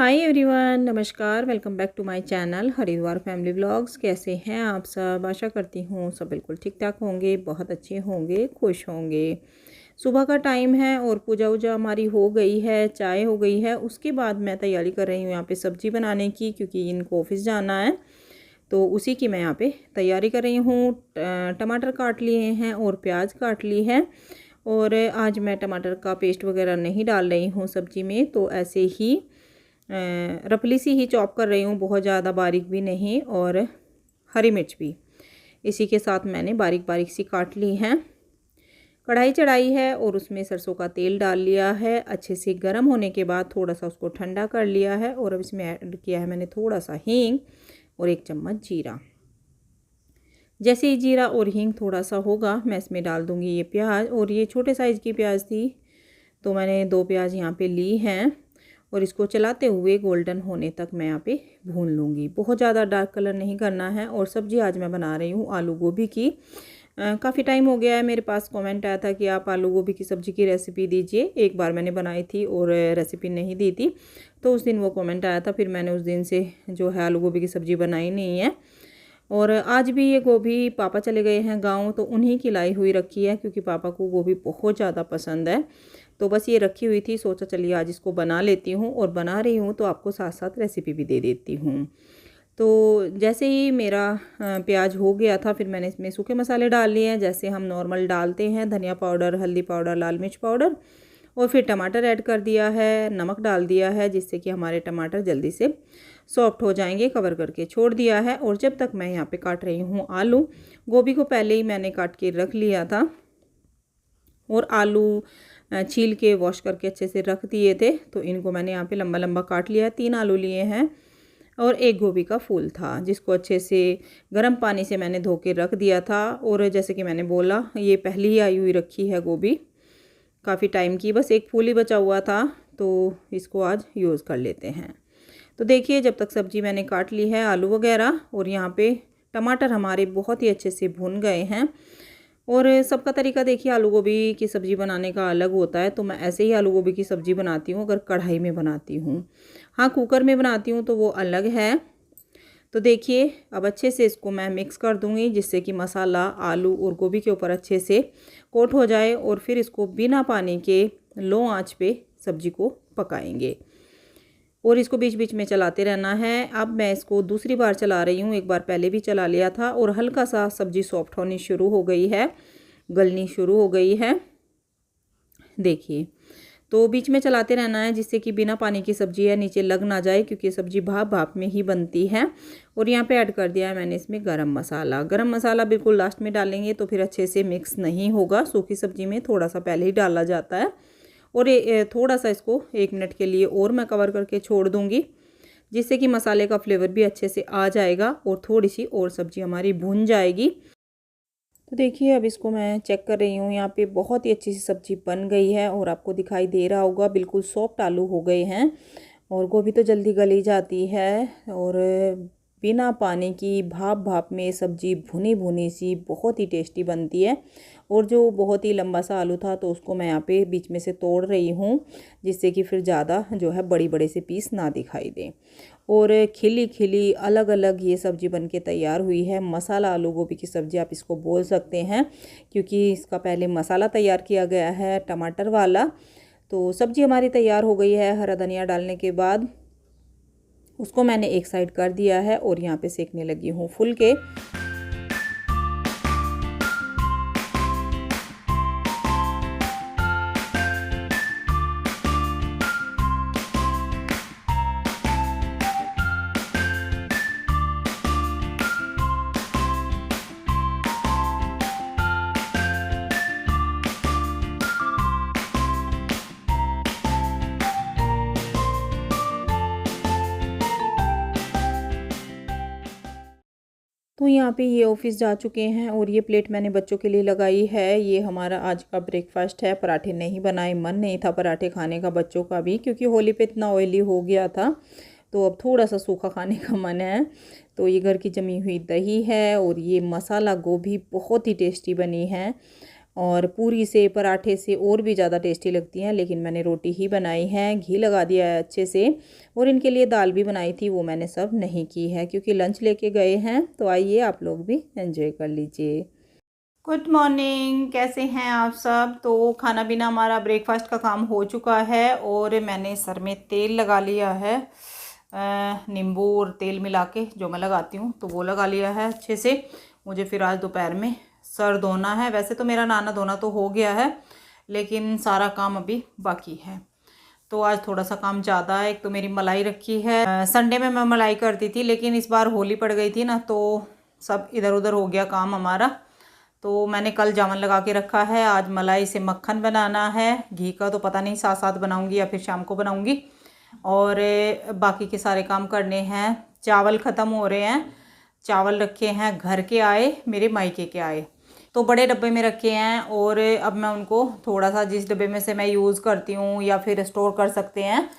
हाय everyone, नमस्कार। Welcome back to my channel Haridwar family vlogs. कैसे हैं आप सब? आशा करती हूँ सब बिल्कुल ठीक ठाक होंगे, बहुत अच्छे होंगे, खुश होंगे। सुबह का टाइम है और पूजा वूजा हमारी हो गई है, चाय हो गई है। उसके बाद मैं तैयारी कर रही हूँ यहाँ पे सब्ज़ी बनाने की, क्योंकि इनको ऑफिस जाना है। तो उसी की मैं यहाँ पे तैयारी कर रही हूँ। टमाटर काट लिए हैं और प्याज काट ली है। और आज मैं टमाटर का पेस्ट वगैरह नहीं डाल रही हूँ सब्ज़ी में, तो ऐसे ही रफली सी ही चॉप कर रही हूँ, बहुत ज़्यादा बारीक भी नहीं। और हरी मिर्च भी इसी के साथ मैंने बारीक बारीक सी काट ली हैं। कढ़ाई चढ़ाई है और उसमें सरसों का तेल डाल लिया है। अच्छे से गर्म होने के बाद थोड़ा सा उसको ठंडा कर लिया है और अब इसमें ऐड किया है मैंने थोड़ा सा हींग और 1 चम्मच जीरा। जैसे ही जीरा और हींग थोड़ा सा होगा, मैं इसमें डाल दूँगी ये प्याज। और ये छोटे साइज़ की प्याज थी, तो मैंने 2 प्याज यहाँ पे ली हैं और इसको चलाते हुए गोल्डन होने तक मैं यहाँ पे भून लूँगी। बहुत ज़्यादा डार्क कलर नहीं करना है। और सब्ज़ी आज मैं बना रही हूँ आलू गोभी की। काफ़ी टाइम हो गया है, मेरे पास कमेंट आया था कि आप आलू गोभी की सब्ज़ी की रेसिपी दीजिए। एक बार मैंने बनाई थी और रेसिपी नहीं दी थी, तो उस दिन वो कमेंट आया था। फिर मैंने उस दिन से जो है आलू गोभी की सब्ज़ी बनाई नहीं है। और आज भी ये गोभी पापा चले गए हैं गाँव, तो उन्हीं की लाई हुई रखी है, क्योंकि पापा को गोभी बहुत ज़्यादा पसंद है। तो बस ये रखी हुई थी, सोचा चलिए आज इसको बना लेती हूँ। और बना रही हूँ तो आपको साथ साथ रेसिपी भी दे देती हूँ। तो जैसे ही मेरा प्याज हो गया था, फिर मैंने इसमें सूखे मसाले डाल लिए हैं, जैसे हम नॉर्मल डालते हैं। धनिया पाउडर, हल्दी पाउडर, लाल मिर्च पाउडर। और फिर टमाटर ऐड कर दिया है, नमक डाल दिया है, जिससे कि हमारे टमाटर जल्दी से सॉफ्ट हो जाएंगे। कवर करके छोड़ दिया है। और जब तक मैं यहाँ पे काट रही हूँ आलू, गोभी को पहले ही मैंने काट के रख लिया था और आलू छील के वॉश करके अच्छे से रख दिए थे। तो इनको मैंने यहाँ पे लंबा लंबा काट लिया है। 3 आलू लिए हैं और 1 गोभी का फूल था, जिसको अच्छे से गर्म पानी से मैंने धो के रख दिया था। और जैसे कि मैंने बोला, ये पहले ही आई हुई रखी है गोभी काफ़ी टाइम की। बस 1 फूल ही बचा हुआ था, तो इसको आज यूज़ कर लेते हैं। तो देखिए, जब तक सब्ज़ी मैंने काट ली है आलू वगैरह, और यहाँ पे टमाटर हमारे बहुत ही अच्छे से भुन गए हैं। और सबका तरीका देखिए आलू गोभी की सब्ज़ी बनाने का अलग होता है। तो मैं ऐसे ही आलू गोभी की सब्ज़ी बनाती हूँ अगर कढ़ाई में बनाती हूँ। हाँ, कुकर में बनाती हूँ तो वो अलग है। तो देखिए, अब अच्छे से इसको मैं मिक्स कर दूँगी, जिससे कि मसाला आलू और गोभी के ऊपर अच्छे से कोट हो जाए। और फिर इसको बिना पानी के लो आंच पे सब्ज़ी को पकाएंगे और इसको बीच बीच में चलाते रहना है। अब मैं इसको दूसरी बार चला रही हूँ, एक बार पहले भी चला लिया था। और हल्का सा सब्ज़ी सॉफ्ट होनी शुरू हो गई है, गलनी शुरू हो गई है। देखिए, तो बीच में चलाते रहना है, जिससे कि बिना पानी की सब्ज़ी है नीचे लग ना जाए, क्योंकि सब्ज़ी भाप भाप में ही बनती है। और यहाँ पे ऐड कर दिया है मैंने इसमें गरम मसाला। गरम मसाला बिल्कुल लास्ट में डालेंगे तो फिर अच्छे से मिक्स नहीं होगा। सूखी सब्ज़ी में थोड़ा सा पहले ही डाला जाता है। और थोड़ा सा इसको 1 मिनट के लिए और मैं कवर करके छोड़ दूँगी, जिससे कि मसाले का फ्लेवर भी अच्छे से आ जाएगा और थोड़ी सी और सब्ज़ी हमारी भुन जाएगी। तो देखिए, अब इसको मैं चेक कर रही हूँ। यहाँ पे बहुत ही अच्छी सी सब्ज़ी बन गई है और आपको दिखाई दे रहा होगा बिल्कुल सॉफ्ट आलू हो गए हैं। और गोभी तो जल्दी गली जाती है। और बिना पानी की भाप भाप में सब्ज़ी भुनी भुनी सी बहुत ही टेस्टी बनती है। और जो बहुत ही लंबा सा आलू था, तो उसको मैं यहाँ पे बीच में से तोड़ रही हूँ, जिससे कि फिर ज़्यादा जो है बड़ी बड़े से पीस ना दिखाई दें। और खिली खिली अलग अलग ये सब्ज़ी बनके तैयार हुई है। मसाला आलू गोभी की सब्ज़ी आप इसको बोल सकते हैं, क्योंकि इसका पहले मसाला तैयार किया गया है टमाटर वाला। तो सब्ज़ी हमारी तैयार हो गई है। हरा धनिया डालने के बाद उसको मैंने एक साइड कर दिया है और यहाँ पे सेकने लगी हूँ फुलके। तो यहाँ पे ये ऑफिस जा चुके हैं और ये प्लेट मैंने बच्चों के लिए लगाई है। ये हमारा आज का ब्रेकफास्ट है। पराठे नहीं बनाए, मन नहीं था पराठे खाने का बच्चों का भी, क्योंकि होली पे इतना ऑयली हो गया था। तो अब थोड़ा सा सूखा खाने का मन है। तो ये घर की जमी हुई दही है और ये मसाला गोभी बहुत ही टेस्टी बनी है। और पूरी से पराठे से और भी ज़्यादा टेस्टी लगती हैं। लेकिन मैंने रोटी ही बनाई है, घी लगा दिया है अच्छे से। और इनके लिए दाल भी बनाई थी, वो मैंने सब नहीं की है क्योंकि लंच लेके गए हैं। तो आइए आप लोग भी एंजॉय कर लीजिए। गुड मॉर्निंग, कैसे हैं आप सब। तो खाना पीना हमारा ब्रेकफास्ट का काम हो चुका है और मैंने सर में तेल लगा लिया है, नींबू और तेल मिला के जो मैं लगाती हूँ, तो वो लगा लिया है अच्छे से। मुझे फिर आज दोपहर में सर धोना है। वैसे तो मेरा नहाना धोना तो हो गया है, लेकिन सारा काम अभी बाकी है। तो आज थोड़ा सा काम ज़्यादा है। एक तो मेरी मलाई रखी है, संडे में मैं मलाई करती थी, लेकिन इस बार होली पड़ गई थी ना, तो सब इधर उधर हो गया काम हमारा। तो मैंने कल जावन लगा के रखा है। आज मलाई से मक्खन बनाना है। घी का तो पता नहीं, साथ साथ बनाऊंगी या फिर शाम को बनाऊंगी। और बाकी के सारे काम करने हैं। चावल ख़त्म हो रहे हैं, चावल रखे हैं घर के आए, मेरे मायके के आए, तो बड़े डब्बे में रखे हैं। और अब मैं उनको थोड़ा सा, जिस डब्बे में से मैं यूज़ करती हूँ या फिर स्टोर कर सकते हैं,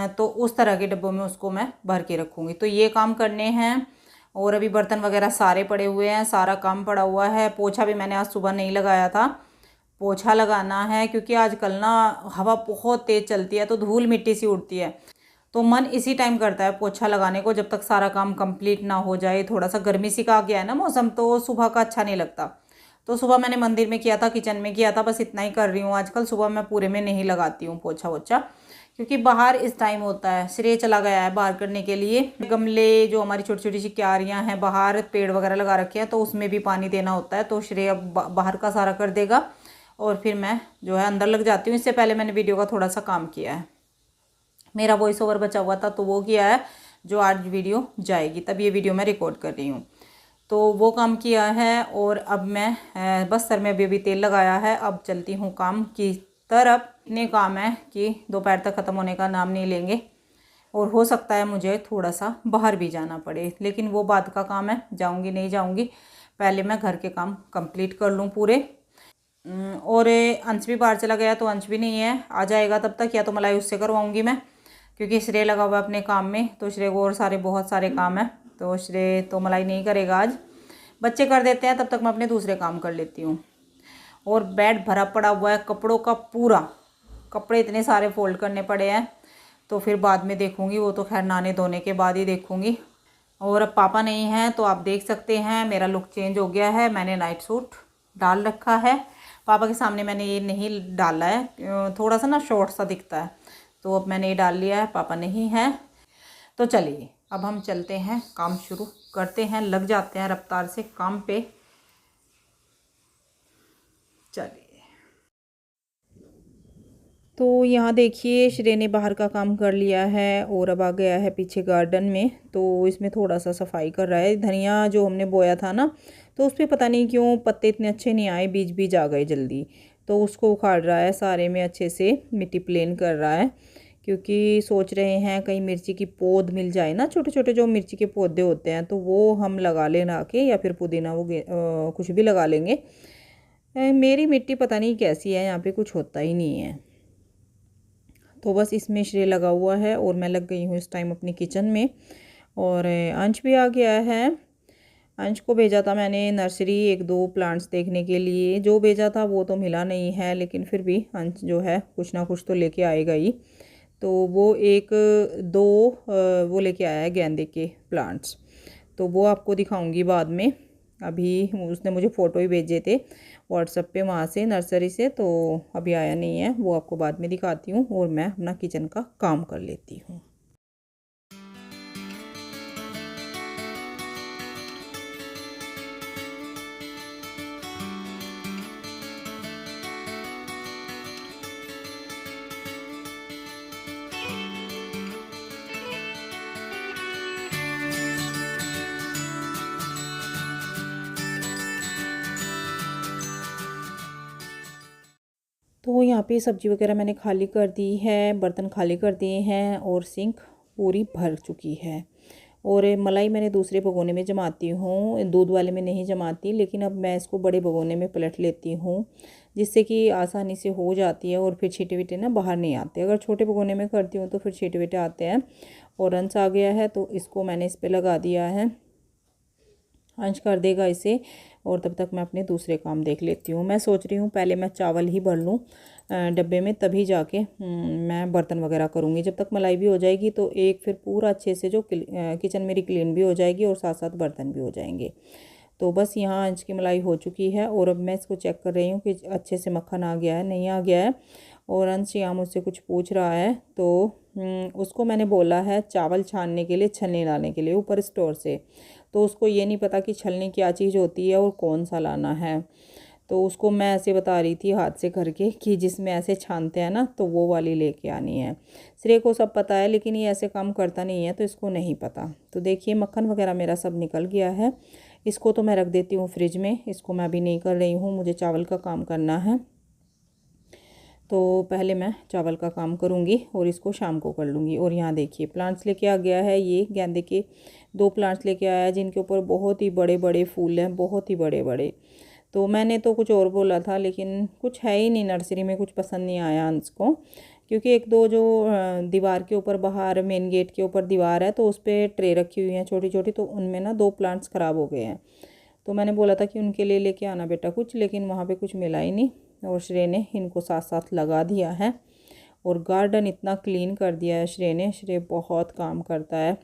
तो उस तरह के डब्बों में उसको मैं भर के रखूँगी। तो ये काम करने हैं। और अभी बर्तन वगैरह सारे पड़े हुए हैं, सारा काम पड़ा हुआ है। पोछा भी मैंने आज सुबह नहीं लगाया था, पोछा लगाना है क्योंकि आजकल ना हवा बहुत तेज़ चलती है, तो धूल मिट्टी सी उड़ती है। तो मन इसी टाइम करता है पोछा लगाने को, जब तक सारा काम कंप्लीट ना हो जाए। थोड़ा सा गर्मी सी का आ गया है ना मौसम, तो सुबह का अच्छा नहीं लगता। तो सुबह मैंने मंदिर में किया था, किचन में किया था, बस इतना ही कर रही हूँ आजकल। सुबह मैं पूरे में नहीं लगाती हूँ पोछा वोछा, क्योंकि बाहर इस टाइम होता है। श्रेय चला गया है बाहर करने के लिए। गमले जो हमारी छोटी छोटी सी क्यारियाँ हैं, बाहर पेड़ वगैरह लगा रखे हैं, तो उसमें भी पानी देना होता है। तो श्रेय अब बाहर का सारा कर देगा और फिर मैं जो है अंदर लग जाती हूँ। इससे पहले मैंने वीडियो का थोड़ा सा काम किया है, मेरा वॉइस ओवर बचा हुआ था, तो वो किया है, जो आज वीडियो जाएगी तब ये वीडियो मैं रिकॉर्ड कर रही हूँ। तो वो काम किया है। और अब मैं बस सर में अभी तेल लगाया है। अब चलती हूँ काम की तरफ। इतने काम है कि दोपहर तक ख़त्म होने का नाम नहीं लेंगे। और हो सकता है मुझे थोड़ा सा बाहर भी जाना पड़े, लेकिन वो बाद का काम है, जाऊँगी नहीं जाऊँगी। पहले मैं घर के काम कंप्लीट कर लूँ पूरे। और अंश भी बाहर चला गया, तो अंश भी नहीं है, आ जाएगा तब तक। या तो मलाई उससे करवाऊँगी मैं, क्योंकि श्रेय लगा हुआ है अपने काम में, तो श्रेय को और बहुत सारे काम हैं, तो श्रेय तो मलाई नहीं करेगा आज। बच्चे कर देते हैं, तब तक मैं अपने दूसरे काम कर लेती हूँ। और बेड भरा पड़ा हुआ है कपड़ों का पूरा, कपड़े इतने सारे फोल्ड करने पड़े हैं, तो फिर बाद में देखूँगी, वो तो खैर नहाने धोने के बाद ही देखूँगी। और अब पापा नहीं हैं, तो आप देख सकते हैं मेरा लुक चेंज हो गया है। मैंने नाइट सूट डाल रखा है, पापा के सामने मैंने ये नहीं डाला है, थोड़ा सा ना शॉर्ट सा दिखता है, तो अब मैंने ये डाल लिया है। पापा नहीं है, तो चलिए अब हम चलते हैं, काम शुरू करते हैं, लग जाते हैं रफ्तार से काम पे। चलिए। तो यहाँ देखिए, श्रेय ने बाहर का काम कर लिया है और अब आ गया है पीछे गार्डन में, तो इसमें थोड़ा सा सफाई कर रहा है। धनिया जो हमने बोया था ना, तो उस पर पता नहीं क्यों पत्ते इतने अच्छे नहीं आए, बीज बीज आ गए जल्दी, तो उसको उखाड़ रहा है, सारे में अच्छे से मिट्टी प्लेन कर रहा है। क्योंकि सोच रहे हैं कहीं मिर्ची की पौध मिल जाए ना, छोटे छोटे जो मिर्ची के पौधे होते हैं, तो वो हम लगा लेना के, या फिर पुदीना वो कुछ भी लगा लेंगे। मेरी मिट्टी पता नहीं कैसी है, यहाँ पे कुछ होता ही नहीं है। तो बस इसमें श्रेय लगा हुआ है और मैं लग गई हूँ इस टाइम अपनी किचन में। और अंश भी आ गया है। अंश को भेजा था मैंने नर्सरी, एक दो प्लांट्स देखने के लिए। जो भेजा था वो तो मिला नहीं है, लेकिन फिर भी अंश जो है कुछ ना कुछ तो लेके आएगा ही। तो वो एक दो वो लेके आया है गेंदे के प्लांट्स, तो वो आपको दिखाऊंगी बाद में। अभी उसने मुझे फ़ोटो ही भेजे थे व्हाट्सएप पे वहाँ से, नर्सरी से, तो अभी आया नहीं है, वो आपको बाद में दिखाती हूँ। और मैं अपना किचन का काम कर लेती हूँ। तो यहाँ पे सब्ज़ी वगैरह मैंने खाली कर दी है, बर्तन खाली कर दिए हैं और सिंक पूरी भर चुकी है। और मलाई मैंने दूसरे भगोने में जमाती हूँ, दूध वाले में नहीं जमाती, लेकिन अब मैं इसको बड़े भगोने में पलट लेती हूँ, जिससे कि आसानी से हो जाती है और फिर छींटे वीटे ना बाहर नहीं आते। अगर छोटे भगोने में करती हूँ तो फिर छींटे वीटे आते हैं। और अंश आ गया है, तो इसको मैंने इस पर लगा दिया है। अंश कर देगा इसे, और तब तक मैं अपने दूसरे काम देख लेती हूँ। मैं सोच रही हूँ पहले मैं चावल ही भर लूँ डब्बे में, तभी जाके मैं बर्तन वगैरह करूँगी। जब तक मलाई भी हो जाएगी तो एक फिर पूरा अच्छे से जो किचन मेरी क्लीन भी हो जाएगी और साथ साथ बर्तन भी हो जाएंगे। तो बस यहाँ अंश की मलाई हो चुकी है और अब मैं इसको चेक कर रही हूँ कि अच्छे से मक्खन आ गया है नहीं आ गया है। और अंश यहाँ मुझसे कुछ पूछ रहा है, तो उसको मैंने बोला है चावल छानने के लिए, छलनी लाने के लिए ऊपर स्टोर से। तो उसको ये नहीं पता कि छलनी क्या चीज़ होती है और कौन सा लाना है। तो उसको मैं ऐसे बता रही थी हाथ से करके कि जिसमें ऐसे छानते हैं ना, तो वो वाली लेके आनी है। श्रेय को सब पता है लेकिन ये ऐसे काम करता नहीं है तो इसको नहीं पता। तो देखिए मक्खन वगैरह मेरा सब निकल गया है। इसको तो मैं रख देती हूँ फ्रिज में, इसको मैं अभी नहीं कर रही हूँ, मुझे चावल का काम करना है। तो पहले मैं चावल का काम करूँगी और इसको शाम को कर लूँगी। और यहाँ देखिए प्लांट्स लेके आ गया है, ये गेंदे के 2 प्लांट्स लेके आया है जिनके ऊपर बहुत ही बड़े बड़े फूल हैं, बहुत ही बड़े बड़े। तो मैंने तो कुछ और बोला था लेकिन कुछ है ही नहीं नर्सरी में, कुछ पसंद नहीं आया अंश को। क्योंकि एक दो जो दीवार के ऊपर, बाहर मेन गेट के ऊपर दीवार है, तो उस पर ट्रे रखी हुई हैं छोटी छोटी, तो उनमें ना 2 प्लांट्स ख़राब हो गए हैं। तो मैंने बोला था कि उनके लिए लेके आना बेटा कुछ, लेकिन वहाँ पे कुछ मिला ही नहीं। और श्रेय ने इनको साथ साथ लगा दिया है और गार्डन इतना क्लीन कर दिया है श्रेय ने। श्रेय बहुत काम करता है।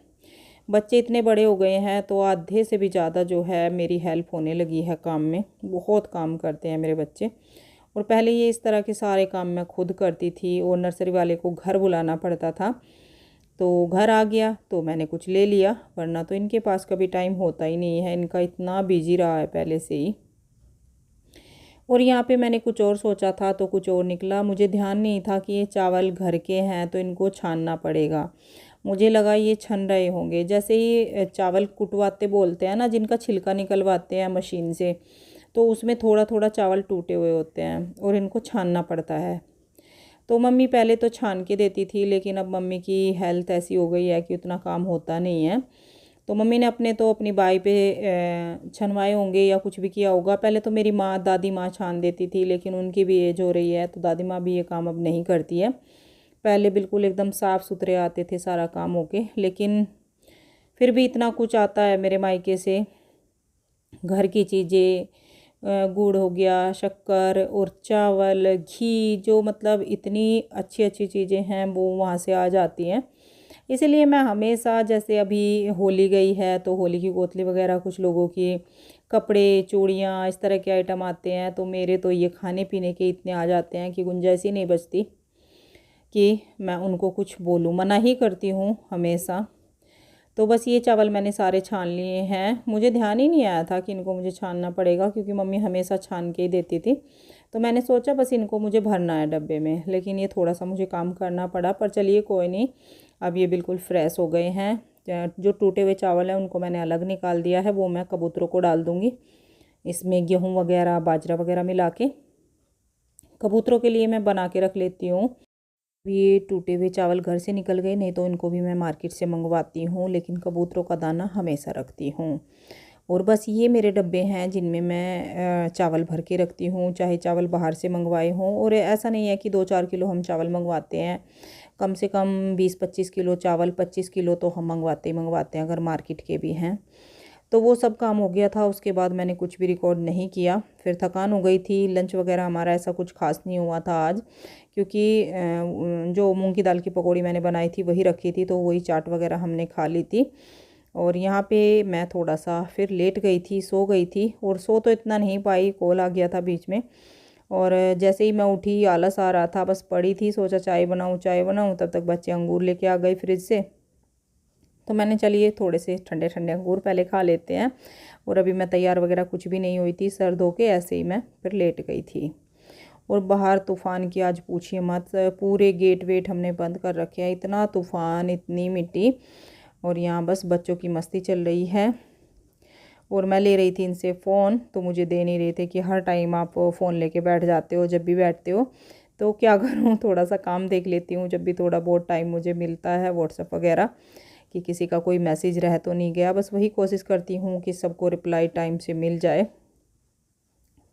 बच्चे इतने बड़े हो गए हैं तो आधे से भी ज़्यादा जो है मेरी हेल्प होने लगी है काम में। बहुत काम करते हैं मेरे बच्चे। और पहले ये इस तरह के सारे काम मैं खुद करती थी और नर्सरी वाले को घर बुलाना पड़ता था। तो घर आ गया तो मैंने कुछ ले लिया, वरना तो इनके पास कभी टाइम होता ही नहीं है, इनका इतना बिजी रहा है पहले से ही। और यहाँ पे मैंने कुछ और सोचा था तो कुछ और निकला। मुझे ध्यान नहीं था कि ये चावल घर के हैं तो इनको छानना पड़ेगा। मुझे लगा ये छन रहे होंगे, जैसे ही चावल कुटवाते बोलते हैं ना, जिनका छिलका निकलवाते हैं मशीन से, तो उसमें थोड़ा थोड़ा चावल टूटे हुए होते हैं और इनको छानना पड़ता है। तो मम्मी पहले तो छान के देती थी, लेकिन अब मम्मी की हेल्थ ऐसी हो गई है कि उतना काम होता नहीं है। तो मम्मी ने अपने तो अपनी बाई पे छनवाए होंगे या कुछ भी किया होगा। पहले तो मेरी माँ, दादी माँ छान देती थी, लेकिन उनकी भी एज हो रही है तो दादी माँ भी ये काम अब नहीं करती है। पहले बिल्कुल एकदम साफ़ सुथरे आते थे सारा काम होके, लेकिन फिर भी इतना कुछ आता है मेरे मायके से। घर की चीज़ें, गुड़ हो गया, शक्कर और चावल, घी, जो मतलब इतनी अच्छी अच्छी चीज़ें हैं वो वहाँ से आ जाती हैं। इसीलिए मैं हमेशा, जैसे अभी होली गई है तो होली की कोतली वगैरह, कुछ लोगों की कपड़े, चूड़ियाँ, इस तरह के आइटम आते हैं, तो मेरे तो ये खाने पीने के इतने आ जाते हैं कि गुंजाइश ही नहीं बचती कि मैं उनको कुछ बोलूँ, मना ही करती हूँ हमेशा। तो बस ये चावल मैंने सारे छान लिए हैं। मुझे ध्यान ही नहीं आया था कि इनको मुझे छानना पड़ेगा, क्योंकि मम्मी हमेशा छान के ही देती थी। तो मैंने सोचा बस इनको मुझे भरना है डब्बे में, लेकिन ये थोड़ा सा मुझे काम करना पड़ा, पर चलिए कोई नहीं। अब ये बिल्कुल फ्रेश हो गए हैं। जो टूटे हुए चावल हैं उनको मैंने अलग निकाल दिया है, वो मैं कबूतरों को डाल दूँगी इसमें, गेहूँ वगैरह, बाजरा वगैरह मिला के कबूतरों के लिए मैं बना के रख लेती हूँ। ये टूटे हुए चावल घर से निकल गए, नहीं तो इनको भी मैं मार्केट से मंगवाती हूँ, लेकिन कबूतरों का दाना हमेशा रखती हूँ। और बस ये मेरे डब्बे हैं जिनमें मैं चावल भर के रखती हूँ, चाहे चावल बाहर से मंगवाए हों। और ऐसा नहीं है कि 2-4 किलो हम चावल मंगवाते हैं, कम से कम 20-25 किलो चावल, 25 किलो तो हम मंगवाते ही मंगवाते हैं अगर मार्केट के भी हैं। तो वो सब काम हो गया था, उसके बाद मैंने कुछ भी रिकॉर्ड नहीं किया। फिर थकान हो गई थी, लंच वगैरह हमारा ऐसा कुछ खास नहीं हुआ था आज, क्योंकि जो मूंग की दाल की पकौड़ी मैंने बनाई थी वही रखी थी, तो वही चाट वगैरह हमने खा ली थी। और यहाँ पे मैं थोड़ा सा फिर लेट गई थी, सो गई थी। और सो तो इतना नहीं पाई, कॉल आ गया था बीच में। और जैसे ही मैं उठी आलस आ रहा था, बस पड़ी थी, सोचा चाय बनाऊँ चाय बनाऊँ, तब तक बच्चे अंगूर लेके आ गए फ्रिज से। तो मैंने चलिए थोड़े से ठंडे ठंडे अंगूर पहले खा लेते हैं। और अभी मैं तैयार वगैरह कुछ भी नहीं हुई थी, सर धो के ऐसे ही मैं फिर लेट गई थी। और बाहर तूफ़ान की आज पूछिए मत, पूरे गेट वेट हमने बंद कर रखे हैं, इतना तूफ़ान, इतनी मिट्टी। और यहाँ बस बच्चों की मस्ती चल रही है। और मैं ले रही थी इनसे फ़ोन, तो मुझे दे नहीं रहे थे कि हर टाइम आप फ़ोन लेके बैठ जाते हो जब भी बैठते हो। तो क्या करूँ, थोड़ा सा काम देख लेती हूँ जब भी थोड़ा बहुत टाइम मुझे मिलता है, व्हाट्सएप वगैरह, कि किसी का कोई मैसेज रह तो नहीं गया। बस वही कोशिश करती हूँ कि सबको रिप्लाई टाइम से मिल जाए,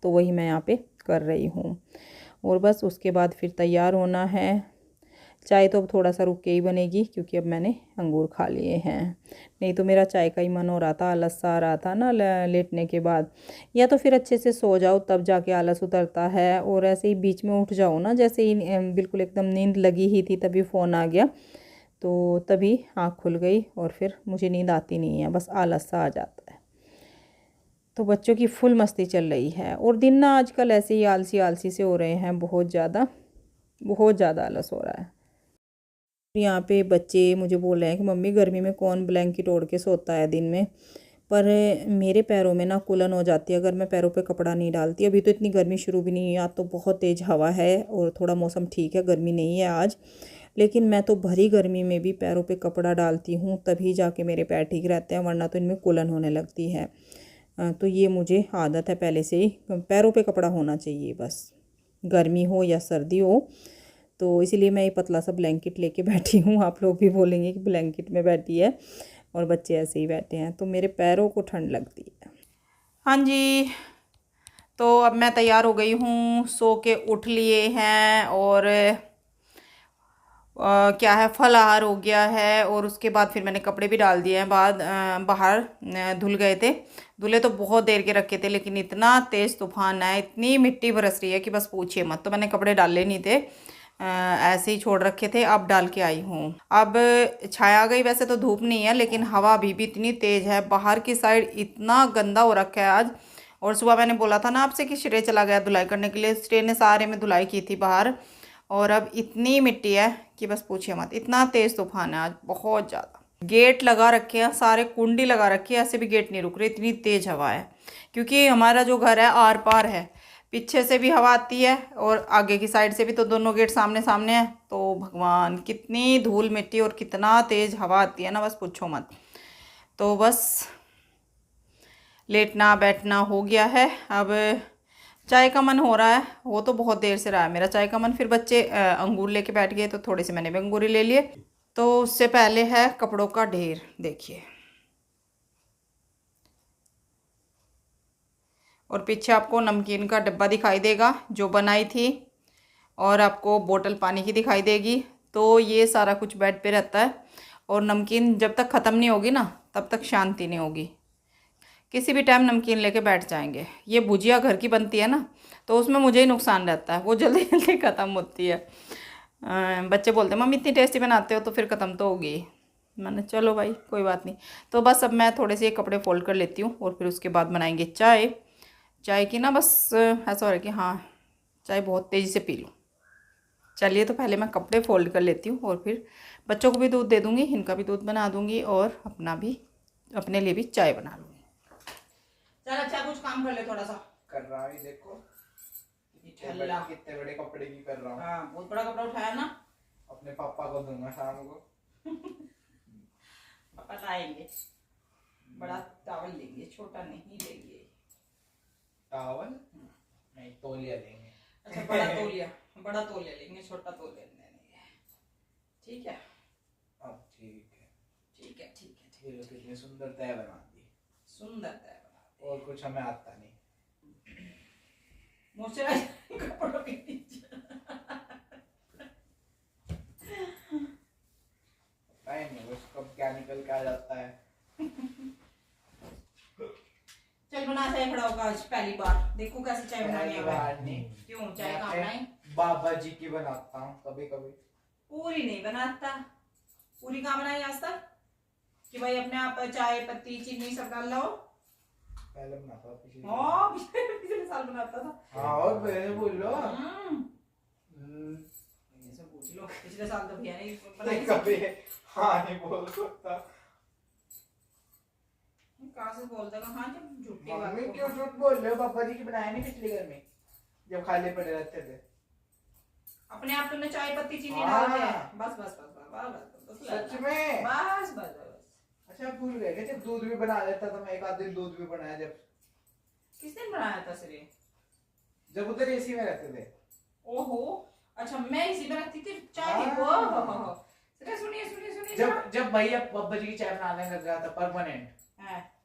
तो वही मैं यहाँ पे कर रही हूँ। और बस उसके बाद फिर तैयार होना है, चाय तो अब थोड़ा सा रुक के ही बनेगी क्योंकि अब मैंने अंगूर खा लिए हैं। नहीं तो मेरा चाय का ही मन हो रहा था, आलस सा आ रहा था ना लेटने के बाद। या तो फिर अच्छे से सो जाओ तब जाके आलस उतरता है, और ऐसे ही बीच में उठ जाओ ना, जैसे ही बिल्कुल एकदम नींद लगी ही थी तभी फ़ोन आ गया, तो तभी आँख खुल गई और फिर मुझे नींद आती नहीं है, बस आलस सा आ जाता है। तो बच्चों की फुल मस्ती चल रही है, और दिन ना आजकल ऐसे ही आलसी आलसी से हो रहे हैं, बहुत ज़्यादा आलस हो रहा है। यहाँ पे बच्चे मुझे बोल रहे हैं कि मम्मी गर्मी में कौन ब्लैंकेट ओढ़ के सोता है दिन में, पर मेरे पैरों में ना कुलन हो जाती है अगर मैं पैरों पे कपड़ा नहीं डालती। अभी तो इतनी गर्मी शुरू भी नहीं हुई, आज तो बहुत तेज़ हवा है और थोड़ा मौसम ठीक है, गर्मी नहीं है आज, लेकिन मैं तो भरी गर्मी में भी पैरों पे कपड़ा डालती हूँ तभी जाके मेरे पैर ठीक रहते हैं, वरना तो इनमें कुलन होने लगती है। तो ये मुझे आदत है पहले से ही, पैरों पे कपड़ा होना चाहिए बस, गर्मी हो या सर्दी हो। तो इसीलिए मैं ये पतला सा ब्लैंकेट लेके बैठी हूँ। आप लोग भी बोलेंगे कि ब्लैंकेट में बैठी है, और बच्चे ऐसे ही बैठे हैं, तो मेरे पैरों को ठंड लगती है। हाँ जी, तो अब मैं तैयार हो गई हूँ, सो के उठ लिए हैं, और क्या है, फलाहार हो गया है, और उसके बाद फिर मैंने कपड़े भी डाल दिए हैं, बाहर धुल गए थे। धुले तो बहुत देर के रखे थे, लेकिन इतना तेज़ तूफान है, इतनी मिट्टी बरस रही है कि बस पूछिए मत, तो मैंने कपड़े डाले नहीं थे, ऐसे ही छोड़ रखे थे, अब डाल के आई हूँ। अब छाया आ गई, वैसे तो धूप नहीं है लेकिन हवा अभी भी इतनी तेज़ है, बाहर की साइड इतना गंदा हो रखा है आज। और सुबह मैंने बोला था ना आपसे कि श्रेय चला गया धुलाई करने के लिए, श्रेय ने सारे में धुलाई की थी बाहर, और अब इतनी मिट्टी है कि बस पूछिए मत, इतना तेज़ तूफान है आज, बहुत ज़्यादा। गेट लगा रखे हैं सारे, कुंडी लगा रखी है, ऐसे भी गेट नहीं रुक रही, इतनी तेज़ हवा है, क्योंकि हमारा जो घर है आर पार है, पीछे से भी हवा आती है और आगे की साइड से भी, तो दोनों गेट सामने सामने हैं। तो भगवान, कितनी धूल मिट्टी और कितना तेज़ हवा आती है ना, बस पूछो मत। तो बस लेटना बैठना हो गया है, अब चाय का मन हो रहा है, वो तो बहुत देर से रहा है मेरा चाय का मन। फिर बच्चे अंगूर लेके बैठ गए, तो थोड़े से मैंने भी अंगूर ले लिए। तो उससे पहले है कपड़ों का ढेर, देखिए, और पीछे आपको नमकीन का डब्बा दिखाई देगा जो बनाई थी, और आपको बोतल पानी की दिखाई देगी। तो ये सारा कुछ बेड पे रहता है, और नमकीन जब तक ख़त्म नहीं होगी ना तब तक शांति नहीं होगी, किसी भी टाइम नमकीन लेके बैठ जाएंगे। ये भुजिया घर की बनती है ना, तो उसमें मुझे ही नुकसान रहता है, वो जल्दी जल्दी ख़त्म होती है। बच्चे बोलते हैं मम्मी इतनी टेस्टी बनाते हो, तो फिर ख़त्म तो होगी। मैंने चलो भाई कोई बात नहीं। तो बस अब मैं थोड़े से कपड़े फोल्ड कर लेती हूँ, और फिर उसके बाद बनाएंगे चाय। चाय की ना बस ऐसा हो रहा है कि हाँ, चाय बहुत तेज़ी से पी लूँ। चलिए, तो पहले मैं कपड़े फोल्ड कर लेती हूँ, और फिर बच्चों को भी दूध दे दूँगी, इनका भी दूध बना दूँगी, और अपने लिए भी चाय बना लूँगी। चल अच्छा, कुछ काम कर ले, थोड़ा सा कर रहा है, देखो कितने बड़े कपड़े की कर रहा हूँ। हाँ, बहुत बड़ा कपड़ा उठाया ना, अपने पापा को दूंगा शाम को। पापा लाएंगे, बड़ा टॉवल लेंगे, छोटा नहीं लेंगे। टॉवल नहीं, तौलिया लेंगे। अच्छा, बड़ा तौलिया लेंगे, छोटा तौलिया नहीं है। ठीक है, अब ठीक है, ठीक है, ठीक है, ठीक है। कितनी सुंदर तय बना दी, सुंदर तय बना दी। और कुछ हमें आता नहीं, मॉइस्चराइजर कपड़ों के नीचे टाइम है, उसको क्या निकल के आ जाता है। चल बना चाय, खड़ा होगा आज पहली बार, देखो कैसे चाय बनानी है। क्यों चाय कहाँ बनाई? बाबा जी की बनाता हूँ कभी कभी, पूरी नहीं बनाता। पूरी कहाँ बनाई आज तक कि भाई अपने आप चाय पत्ती चीनी सब डाल लो? पहले बनाता था, पिछले साल बनाता था। हाँ, और पहले बोल लो, ये सब पूछ लो, पिछले साल तो भैया ने बनाई कभी। हाँ, नहीं बोल सकता, कहाँ से बोल देगा। हाँ, जब झूठी बात, मम्मी क्यों झूठ बोल रहे हो? पापा जी की बनाया नहीं पिछले घर में, जब खाली पड़े रहते थे। अपने आप तुमने चाय पत्ती चीनी हाँ, डाल दिया। बस बस बस बस, सच में, बस बस बस। अच्छा, भूल गए कि जब दूध भी बना लेता था मैं, एक आध दिन दूध भी बनाया जब। किस दिन बनाया था सिरे? जब उधर एसी में रहते थे। ओहो, अच्छा, मैं इसी में रखती थी चाय। सिरे सुनिए सुनिए सुनिए, जब भैया पापा जी की चाय बनाने लग गया था परमानेंट,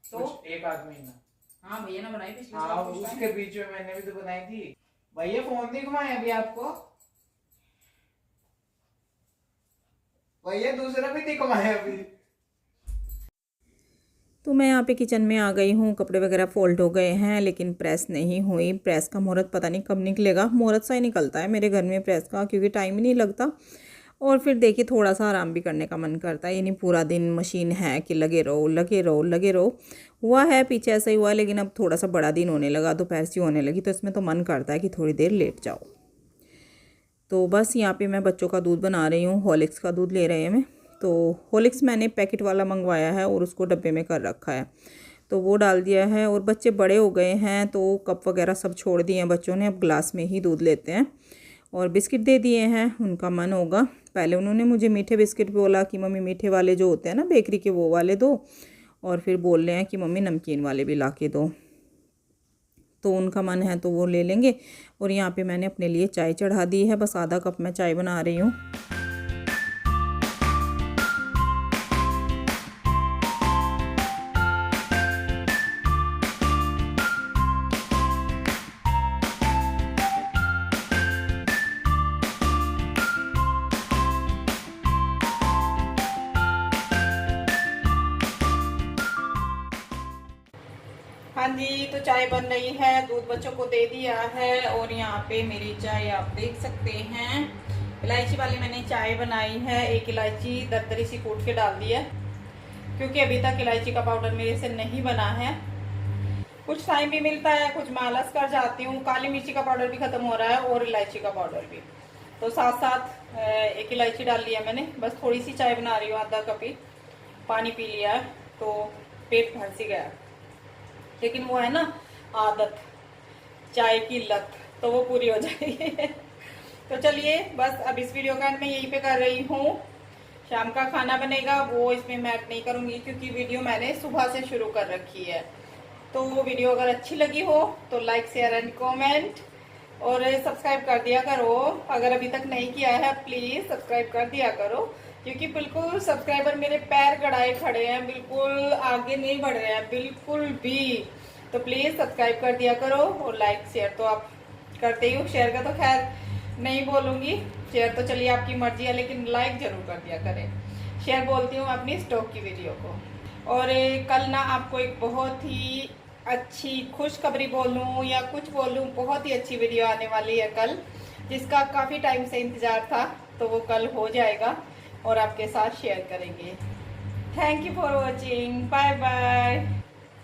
तो एक आध महीना। हाँ, भैया ने बनाई पिछले साल। हाँ, उसके बीच में मैंने भी तो बनाई थी। भैया फोन नहीं घुमाया अभी आपको? भैया दूसरा भी नहीं कमाया अभी। तो मैं यहाँ पे किचन में आ गई हूँ। कपड़े वगैरह फोल्ड हो गए हैं लेकिन प्रेस नहीं हुई। प्रेस का मुहूर्त पता नहीं कब निकलेगा। मुहूर्त सा ही निकलता है मेरे घर में प्रेस का, क्योंकि टाइम ही नहीं लगता। और फिर देखिए थोड़ा सा आराम भी करने का मन करता है। ये नहीं पूरा दिन मशीन है कि लगे रहो लगे रहो लगे रहो। हुआ है पीछे ऐसा ही हुआ, लेकिन अब थोड़ा सा बड़ा दिन होने लगा, दोपहर सी होने लगी, तो इसमें तो मन करता है कि थोड़ी देर लेट जाओ। तो बस यहाँ पे मैं बच्चों का दूध बना रही हूँ। हॉर्लिक्स का दूध ले रहे हैं मैं। तो हॉर्लिक्स मैंने पैकेट वाला मंगवाया है और उसको डब्बे में कर रखा है, तो वो डाल दिया है। और बच्चे बड़े हो गए हैं तो कप वगैरह सब छोड़ दिए हैं बच्चों ने, अब ग्लास में ही दूध लेते हैं। और बिस्किट दे दिए हैं, उनका मन होगा। पहले उन्होंने मुझे मीठे बिस्किट बोला कि मम्मी मीठे वाले जो होते हैं ना बेकरी के वो वाले दो, और फिर बोल रहे हैं कि मम्मी नमकीन वाले भी ला के दो। तो उनका मन है तो वो ले लेंगे। और यहाँ पे मैंने अपने लिए चाय चढ़ा दी है, बस आधा कप मैं चाय बना रही हूँ। हाँ जी, तो चाय बन रही है, दूध बच्चों को दे दिया है। और यहाँ पे मेरी चाय आप देख सकते हैं, इलायची वाली मैंने चाय बनाई है। एक इलायची दरदरी सी कूट के डाल दी है, क्योंकि अभी तक इलायची का पाउडर मेरे से नहीं बना है। कुछ टाइम भी मिलता है, कुछ मालस कर जाती हूँ। काली मिर्ची का पाउडर भी खत्म हो रहा है और इलायची का पाउडर भी, तो साथ साथ एक इलायची डाल लिया मैंने। बस थोड़ी सी चाय बना रही हूँ, आधा कप ही पानी पी लिया है, तो पेट भर सी गया। लेकिन वो है ना आदत, चाय की लत, तो वो पूरी हो जाएगी। तो चलिए बस अब इस वीडियो का मैं यहीं पे कर रही हूँ। शाम का खाना बनेगा, वो इसमें मैं ऐड नहीं करूँगी, क्योंकि वीडियो मैंने सुबह से शुरू कर रखी है। तो वो वीडियो अगर अच्छी लगी हो तो लाइक शेयर एंड कमेंट, और सब्सक्राइब कर दिया करो। अगर अभी तक नहीं किया है प्लीज़ सब्सक्राइब कर दिया करो, क्योंकि बिल्कुल सब्सक्राइबर मेरे पैर गड़ाए खड़े हैं, बिल्कुल आगे नहीं बढ़ रहे हैं बिल्कुल भी। तो प्लीज़ सब्सक्राइब कर दिया करो, और लाइक शेयर तो आप करते ही हो। शेयर का तो खैर नहीं बोलूँगी, शेयर तो चलिए आपकी मर्जी है, लेकिन लाइक जरूर कर दिया करें। शेयर बोलती हूँ अपनी स्टॉक की वीडियो को। और कल ना आपको एक बहुत ही अच्छी खुशखबरी बोलूँ या कुछ बोलूँ, बहुत ही अच्छी वीडियो आने वाली है कल, जिसका काफ़ी टाइम से इंतज़ार था। तो वो कल हो जाएगा और आपके साथ शेयर करेंगे। Thank you for watching, bye bye.